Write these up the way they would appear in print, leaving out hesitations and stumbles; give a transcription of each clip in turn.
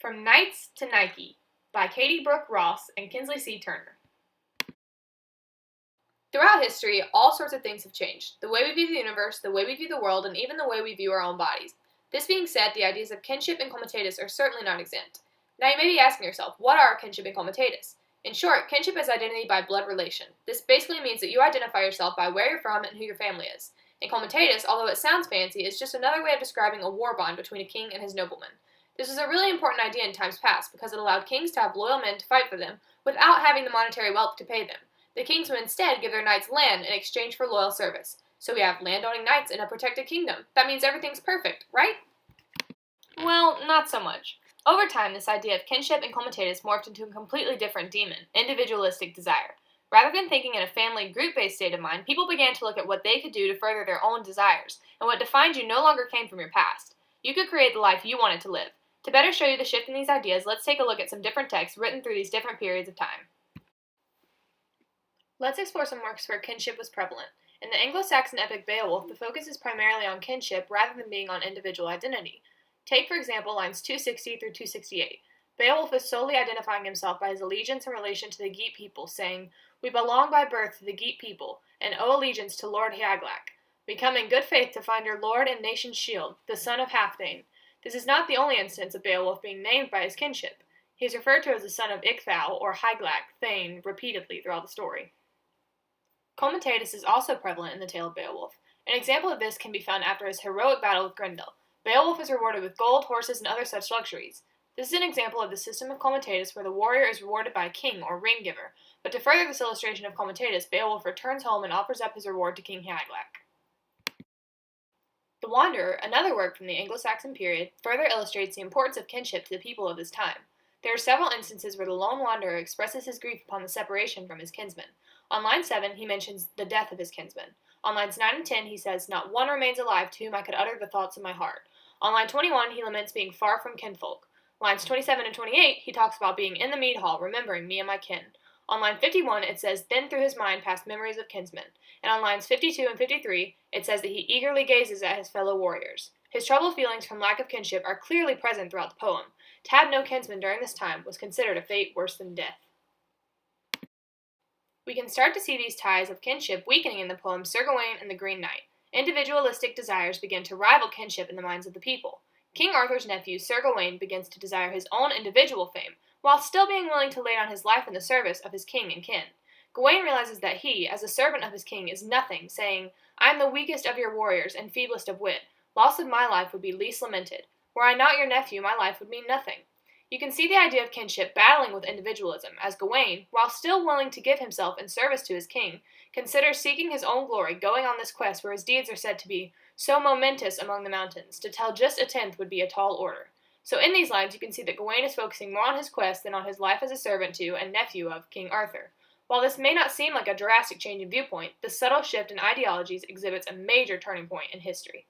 From Knights to Nike by Katie Brooke Ross and Kinsley C. Turner. Throughout history, all sorts of things have changed. The way we view the universe, the way we view the world, and even the way we view our own bodies. This being said, the ideas of kinship and comitatus are certainly not exempt. Now you may be asking yourself, what are kinship and comitatus? In short, kinship is identity by blood relation. This basically means that you identify yourself by where you're from and who your family is. And comitatus, although it sounds fancy, is just another way of describing a war bond between a king and his noblemen. This was a really important idea in times past because it allowed kings to have loyal men to fight for them without having the monetary wealth to pay them. The kings would instead give their knights land in exchange for loyal service. So we have landowning knights in a protected kingdom. That means everything's perfect, right? Well, not so much. Over time, this idea of kinship and comitatus morphed into a completely different demon, individualistic desire. Rather than thinking in a family, group-based state of mind, people began to look at what they could do to further their own desires, and what defined you no longer came from your past. You could create the life you wanted to live. To better show you the shift in these ideas, let's take a look at some different texts written through these different periods of time. Let's explore some works where kinship was prevalent. In the Anglo-Saxon epic Beowulf, the focus is primarily on kinship rather than being on individual identity. Take, for example, lines 260 through 268. Beowulf is solely identifying himself by his allegiance in relation to the Geat people, saying, "We belong by birth to the Geat people, and owe allegiance to Lord Hygelac. We come in good faith to find your lord and nation's shield, the son of Halfdane." This is not the only instance of Beowulf being named by his kinship. He is referred to as the son of Icthau or Hygelac Thane repeatedly throughout the story. Comitatus is also prevalent in the tale of Beowulf. An example of this can be found after his heroic battle with Grendel. Beowulf is rewarded with gold, horses, and other such luxuries. This is an example of the system of comitatus where the warrior is rewarded by a king or ring giver. But to further this illustration of comitatus, Beowulf returns home and offers up his reward to King Hygelac. The Wanderer, another work from the Anglo-Saxon period, further illustrates the importance of kinship to the people of this time. There are several instances where the lone wanderer expresses his grief upon the separation from his kinsman. On line 7, he mentions the death of his kinsman. On lines 9 and 10, he says, "Not one remains alive to whom I could utter the thoughts of my heart." On line 21, he laments being far from kinfolk. Lines 27 and 28, he talks about being in the mead hall, remembering me and my kin. On line 51, it says, "Then through his mind passed memories of kinsmen." And on lines 52 and 53, it says that he eagerly gazes at his fellow warriors. His troubled feelings from lack of kinship are clearly present throughout the poem. To have no kinsman during this time was considered a fate worse than death. We can start to see these ties of kinship weakening in the poem Sir Gawain and the Green Knight. Individualistic desires begin to rival kinship in the minds of the people. King Arthur's nephew, Sir Gawain, begins to desire his own individual fame, while still being willing to lay down his life in the service of his king and kin. Gawain realizes that he, as a servant of his king, is nothing, saying, "I am the weakest of your warriors and feeblest of wit. Loss of my life would be least lamented. Were I not your nephew, my life would mean nothing." You can see the idea of kinship battling with individualism, as Gawain, while still willing to give himself in service to his king, considers seeking his own glory, going on this quest where his deeds are said to be so momentous among the mountains. To tell just a tenth would be a tall order. So in these lines, you can see that Gawain is focusing more on his quest than on his life as a servant to and nephew of King Arthur. While this may not seem like a drastic change in viewpoint, the subtle shift in ideologies exhibits a major turning point in history.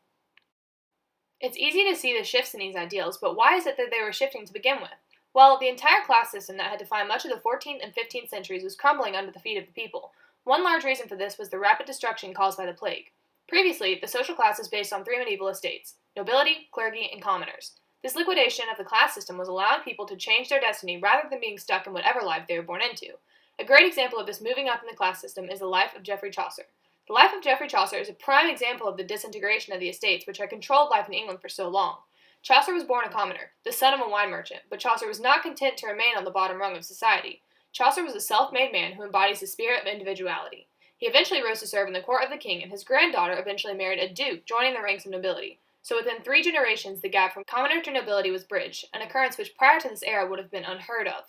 It's easy to see the shifts in these ideals, but why is it that they were shifting to begin with? Well, the entire class system that had defined much of the 14th and 15th centuries was crumbling under the feet of the people. One large reason for this was the rapid destruction caused by the plague. Previously, the social class was based on 3 medieval estates: nobility, clergy, and commoners. This liquidation of the class system was allowing people to change their destiny rather than being stuck in whatever life they were born into. A great example of this moving up in the class system is the life of Geoffrey Chaucer. The life of Geoffrey Chaucer is a prime example of the disintegration of the estates which had controlled life in England for so long. Chaucer was born a commoner, the son of a wine merchant, but Chaucer was not content to remain on the bottom rung of society. Chaucer was a self-made man who embodies the spirit of individuality. He eventually rose to serve in the court of the king, and his granddaughter eventually married a duke, joining the ranks of nobility. So within 3 generations, the gap from commoner to nobility was bridged, an occurrence which prior to this era would have been unheard of.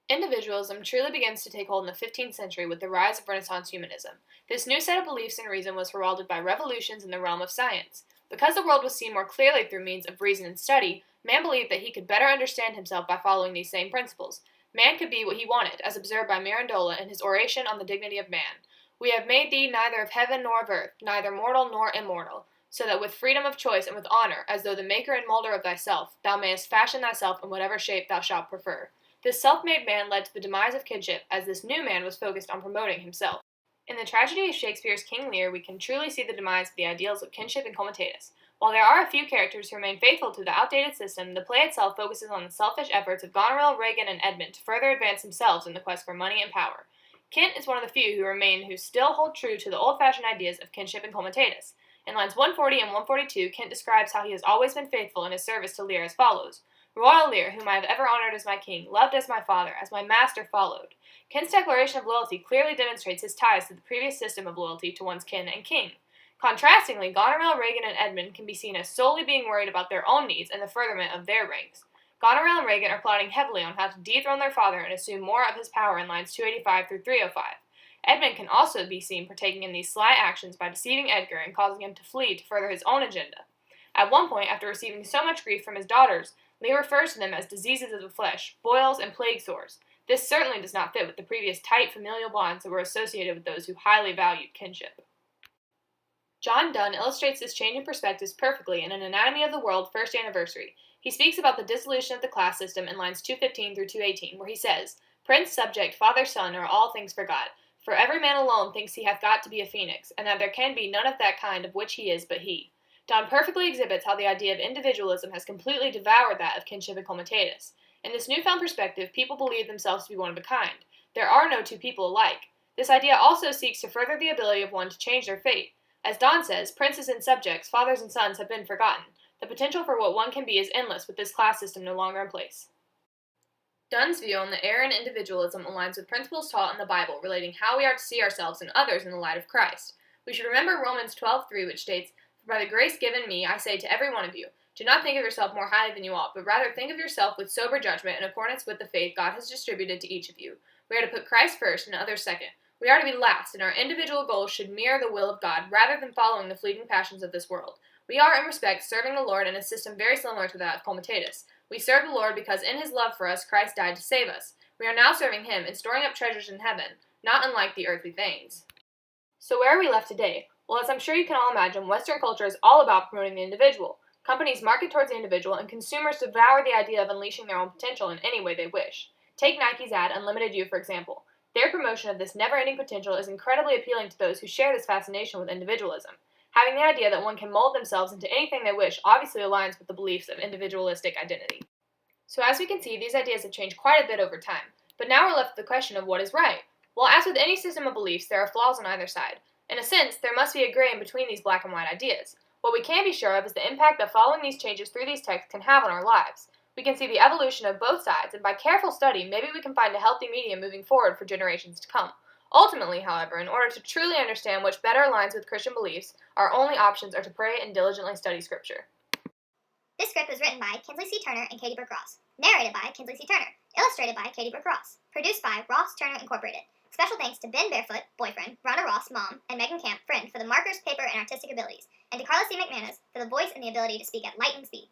Individualism truly begins to take hold in the 15th century with the rise of Renaissance humanism. This new set of beliefs and reason was heralded by revolutions in the realm of science. Because the world was seen more clearly through means of reason and study, man believed that he could better understand himself by following these same principles. Man could be what he wanted, as observed by Mirandola in his oration on the dignity of man. "We have made thee neither of heaven nor of earth, neither mortal nor immortal, so that with freedom of choice and with honor, as though the maker and moulder of thyself, thou mayest fashion thyself in whatever shape thou shalt prefer." This self-made man led to the demise of kinship, as this new man was focused on promoting himself. In the tragedy of Shakespeare's King Lear, we can truly see the demise of the ideals of kinship and comitatus. While there are a few characters who remain faithful to the outdated system, the play itself focuses on the selfish efforts of Goneril, Regan, and Edmund to further advance themselves in the quest for money and power. Kent is one of the few who still hold true to the old-fashioned ideas of kinship and comitatus. In lines 140 and 142, Kent describes how he has always been faithful in his service to Lear as follows: "Royal Lear, whom I have ever honored as my king, loved as my father, as my master followed." Kent's declaration of loyalty clearly demonstrates his ties to the previous system of loyalty to one's kin and king. Contrastingly, Goneril, Regan, and Edmund can be seen as solely being worried about their own needs and the furtherment of their ranks. Goneril and Regan are plotting heavily on how to dethrone their father and assume more of his power in lines 285 through 305. Edmund can also be seen partaking in these sly actions by deceiving Edgar and causing him to flee to further his own agenda. At one point, after receiving so much grief from his daughters, Lear refers to them as diseases of the flesh, boils, and plague sores. This certainly does not fit with the previous tight familial bonds that were associated with those who highly valued kinship. John Donne illustrates this change in perspectives perfectly in An Anatomy of the World, First Anniversary. He speaks about the dissolution of the class system in lines 215 through 218, where he says, "Prince, subject, father, son, are all things forgot. For every man alone thinks he hath got to be a phoenix, and that there can be none of that kind of which he is but he." Donne perfectly exhibits how the idea of individualism has completely devoured that of kinship and comitatus. In this newfound perspective, people believe themselves to be one of a kind. There are no two people alike. This idea also seeks to further the ability of one to change their fate. As Donne says, princes and subjects, fathers and sons have been forgotten. The potential for what one can be is endless with this class system no longer in place. Donne's view on the error in individualism aligns with principles taught in the Bible relating how we are to see ourselves and others in the light of Christ. We should remember Romans 12:3, which states, "For by the grace given me, I say to every one of you, do not think of yourself more highly than you ought, but rather think of yourself with sober judgment in accordance with the faith God has distributed to each of you. We are to put Christ first and others second. We are to be last, and our individual goals should mirror the will of God rather than following the fleeting passions of this world. We are, in respect, serving the Lord in a system very similar to that of comitatus. We serve the Lord because in his love for us, Christ died to save us. We are now serving him and storing up treasures in heaven, not unlike the earthly things." So where are we left today? Well, as I'm sure you can all imagine, Western culture is all about promoting the individual. Companies market towards the individual, and consumers devour the idea of unleashing their own potential in any way they wish. Take Nike's ad, Unlimited You, for example. Their promotion of this never-ending potential is incredibly appealing to those who share this fascination with individualism. Having the idea that one can mold themselves into anything they wish obviously aligns with the beliefs of individualistic identity. So as we can see, these ideas have changed quite a bit over time. But now we're left with the question of what is right. Well, as with any system of beliefs, there are flaws on either side. In a sense, there must be a gray in between these black and white ideas. What we can be sure of is the impact that following these changes through these texts can have on our lives. We can see the evolution of both sides, and by careful study, maybe we can find a healthy medium moving forward for generations to come. Ultimately, however, in order to truly understand which better aligns with Christian beliefs, our only options are to pray and diligently study Scripture. This script was written by Kinsley C. Turner and Katie Brooke Ross. Narrated by Kinsley C. Turner. Illustrated by Katie Brooke Ross. Produced by Ross Turner Incorporated. Special thanks to Ben Barefoot, boyfriend, Rhonda Ross, mom, and Megan Camp, friend, for the markers, paper, and artistic abilities, and to Carla C. McManus for the voice and the ability to speak at lightning speeds.